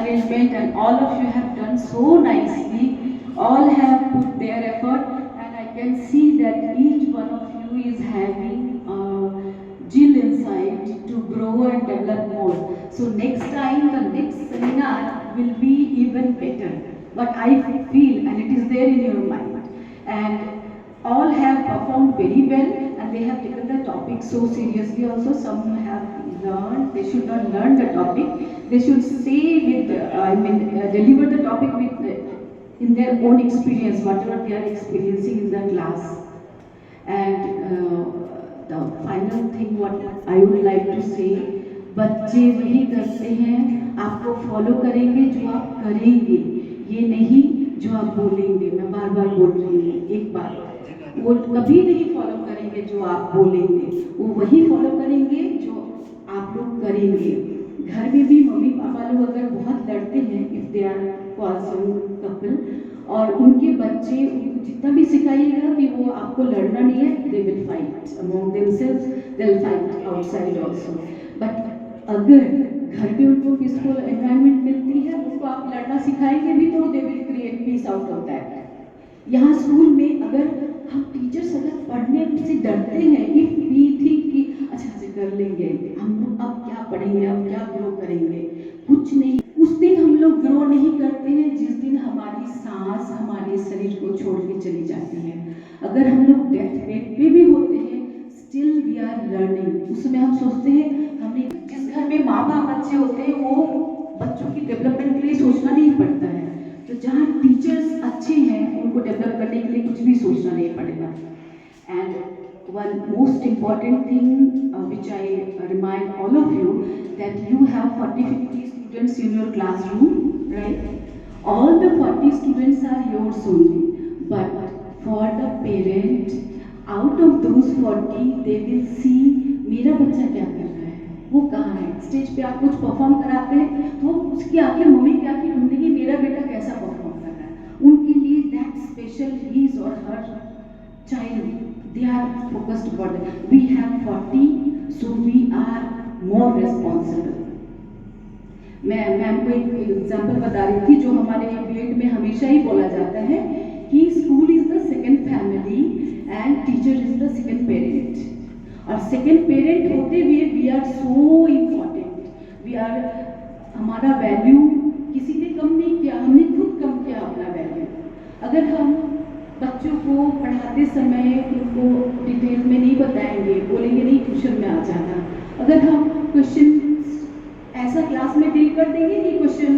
arrangement, and all of you have done so nicely. All have put their effort, and I can see that each one of you is having Jill inside to grow and develop more. So next time, the next seminar will be even better. But I feel, and it is there in your mind, and all have performed very well, and they have taken the topic so seriously. Also, some have learned. They should not learn the topic. They should say with, deliver the topic with in their own experience, whatever they are experiencing in the class. And the final thing what I would like to say, बच्चे वही करते हैं, आपको follow करेंगे जो आप करेंगे, ये नहीं जो आप बोलेंगे। मैं बार बार बोल रही हूँ, एक बार वो कभी नहीं फॉलो करेंगे जो आप बोलेंगे, वो वही फॉलो करेंगे जो आप लोग करेंगे। घर में भी मम्मी पापा लोग अगर बहुत लड़ते हैं, if they are person couple, और उनके बच्चे उनको जितना भी सिखाइएगा कि वो आपको लड़ना नहीं है, they will fight among themselves, they will fight outside also. But अगर घर पे उनको पीसफुल एनवायरनमेंट मिलती है, उनको आप लड़ना सिखाएंगे भी तो they will create peace out of that. यहाँ स्कूल में अगर हम टीचर्स अगर पढ़ने से डरते हैं, इफ वी थिंक कि अच्छा से कर लेंगे, हम अब क्या पढ़ेंगे, अब क्या ग्रो करेंगे, कुछ नहीं। उस दिन हम लोग ग्रो नहीं करते हैं जिस दिन हमारी सांस हमारे शरीर को छोड़ के चली जाती है। अगर हम लोग डेथ बेड पे भी होते हैं, स्टिल वी आर लर्निंग। उसमें हम सोचते हैं, हमने जिस घर में माँ बाप अच्छे होते हैं, वो बच्चों की डेवलपमेंट के लिए सोचना नहीं पड़ता है। तो जहाँ टीचर्स अच्छे हैं, उनको डेवलप करने के लिए कुछ भी सोचना नहीं पड़ेगा। And one most important thing which I remind all of you, that you have 40-50 students in your classroom, right? All the 40 students are yours only, but for the parent, out of those 40 they will see मेरा बच्चा क्या कर रहा है, वो कहाँ है। Stage पे आप कुछ परफॉर्म कराते हैं तो उसकी आंखें, मम्मी की आंखें ढूंढेंगी मेरा बेटा कैसा परफॉर्म कर रहा है। उनके लिए that special his or her child, they are focused about it. We have 40, so we are more responsible. मैं आपको एक एग्जाम्पल बता रही थी जो हमारे बीएड में हमेशा ही बोला जाता है कि school is the second family and teacher is the second parent. और सेकंड पेरेंट होते हुए we are so important, we are, हमारा वैल्यू किसी ने कम नहीं किया, हमने खुद कम किया अपना वैल्यू। अगर हम बच्चों को पढ़ाते समय उनको डिटेल में नहीं बताएंगे, बोलेंगे नहीं ट्यूशन में आ जाना, अगर हम क्वेश्चन ऐसा क्लास में डील कर देंगे कि क्वेश्चन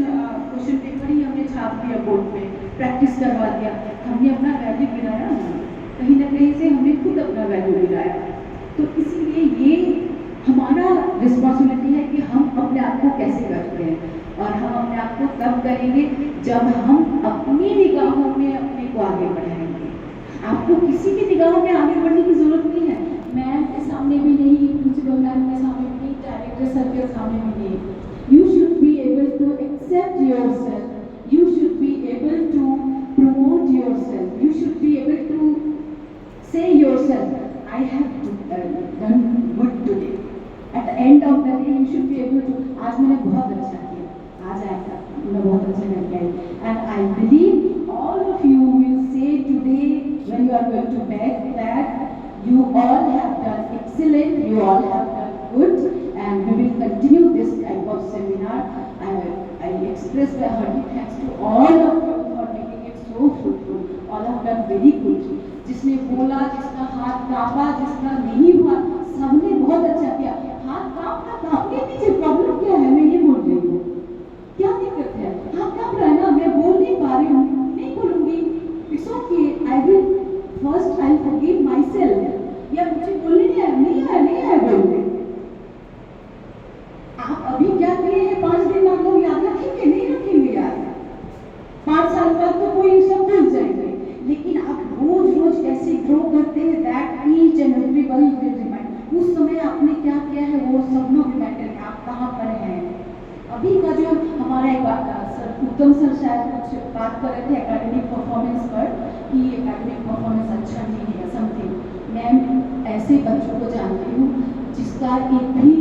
पेपर ही हमने छाप दिया बोर्ड पे, प्रैक्टिस करवा दिया, हमने अपना वैल्यू गिराया ना, कहीं ना कहीं से हमने खुद अपना वैल्यू गिराया। तो इसीलिए ये हमारा रिस्पॉन्सिबिलिटी है कि हम अपने आप को कैसे करते हैं, और हम अपने आप को तब करेंगे जब हम अपनी निगाहों में अपने को आगे बढ़ाएंगे। आपको किसी की निगाहों में आगे बढ़ने की जरूरत नहीं है, मैम के सामने भी नहीं, प्रिंसिपल मैम के सामने भी नहीं, डायरेक्टर सर के सामने भी नहीं। You should be able to accept yourself, you should be able to promote yourself, you should be able to say yourself I have done good today. At the end of the day you should be able to, आज मैंने बहुत अच्छा किया, आज मैं बहुत अच्छा करके आई। And I believe all of you will say today when you are going to bed that you all have done excellent, you all have done good, and we will continue this type of seminar. I express my hearty thanks to all of you for making it so fruitful. All have done very good. जिसने बोला, जिसका हाथ कांपा, जिसका नहीं हुआ, सबने बहुत अच्छा किया। हाथ कांपने दीजिए, प्रॉब्लम क्या है, मैं ये बोल रही हूँ, क्या दिक्कत है, हाथ कांप रहा है ना, मैं बोल नहीं पा रही हूँ, नहीं बोलूंगी, it's okay, I will first I forgive my self. या मुझे बोलने नहीं आया बोलने। आप अभी क्या किए हैं 5 दिन आप लोग याद रखेंगे, नहीं रखेंगे याद, 5 साल बाद तो कोई सब भूल जाएंगे, लेकिन आप रोज कैसे ग्रो करते हैं, that each and every one will remind. उस समय आपने क्या किया है वो सब लोग रिमाइंड करेंगे, आप कहाँ पर हैं। अभी का जो हमारा एक सर उत्तम सर शायद कुछ बात कर रहे थे एकेडमिक परफॉर्मेंस पर, कि एकेडमिक परफॉर्मेंस अच्छा नहीं है समथिंग। मैं ऐसे बच्चों को जानती हूँ जिसका एक भी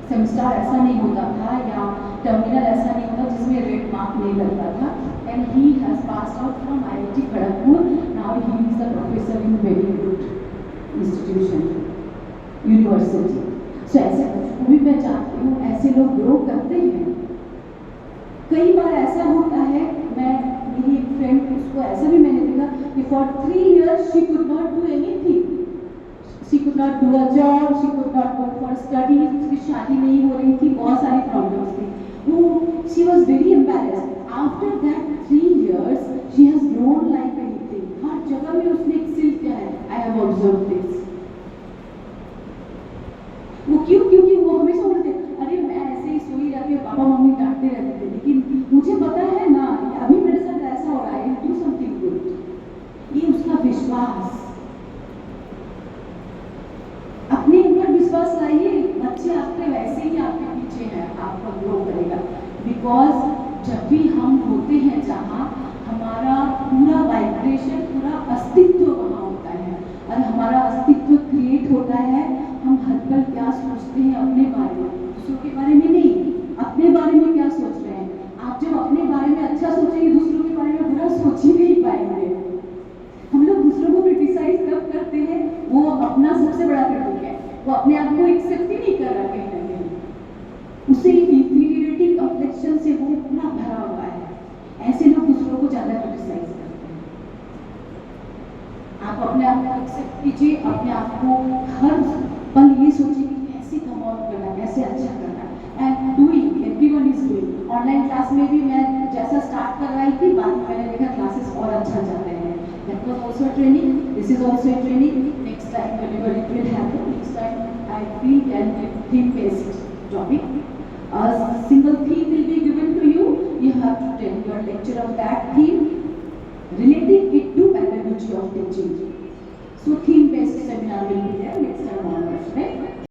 सेमेस्टर ऐसा नहीं होता था, या टर्मिनल ऐसा नहीं होता जिसमें रेड मार्क नहीं लगता था, and he has passed out from IIT Kharagpur. Now he is the professor in very good institution, university. So ऐसे बच्चों को भी मैं चाहती हूँ, ऐसे लोग ग्रो करते हैं. कई बार ऐसा होता है, मैं मेरी एक फ्रेंड, उसको ऐसा भी मैंने देखा कि for 3 years she could not do anything. She could not do a job, she could not go for study. उसकी शादी नहीं हो रही थी, बहुत सारी प्रॉब्लम्स थी. वो she was very embarrassed. After that 3 years she has grown like anything. हर जगह में उसने एक्सेल किया है. I have observe this. वो क्यों? क्योंकि वो हमेशा बोलते अरे मैं ऐसे ही सोई रहती हूँ, पापा मम्मी डांटते रहते थे, लेकिन मुझे पता है ना अभी मेरे साथ ऐसा हो रहा है, आई डू समथिंग गुड. ये उसका विश्वास. अपने ऊपर विश्वास लाइए. बच्चे आपके वैसे ही आपके पीछे हैं, आपका ग्रो करेगा. बिकॉज जब भी हम होते हैं जहाँ, हमारा पूरा वाइब्रेशन, पूरा अस्तित्व वहाँ होता है. और हमारा अस्तित्व क्रिएट होता है. हम हर पल क्या सोचते हैं अपने बारे में, दूसरों के बारे में नहीं, अपने बारे में क्या सोच रहे हैं. आप जब अपने बारे में अच्छा सोचेंगे, दूसरों के बारे में बुरा सोच ही नहीं पाएंगे. हम लोग दूसरों को क्रिटिसाइज कब करते हैं? वो अपना सबसे बड़ा क्रिटिक है. वो अपने आप को एक्सेप्ट ही नहीं कर रहा कहीं ना कहीं. उसे इंफीरियरिटी कॉम्प्लेक्शन से वो पूरा भरा हुआ है. ऐसे लोग दूसरों को ज्यादा क्रिटिसाइज करते हैं. आप अपने आप को एक्सेप्ट कीजिए. अपने आप को हर पल ये सोचिए कि कैसे कम आउट करना, कैसे अच्छा करना. And doing, everyone is doing. Online class में भी मैं जैसा स्टार्ट कर रही थी, बाद में मैंने देखा क्लासेस और अच्छा चल रहे हैं. That was also training. This is also a training. Next time whenever it will happen, next time I feel and theme based topic. A single theme will be given to you. You have to tell your lecture of that theme, relating it to pedagogy of teaching. So theme based seminar will be there next time onwards, right?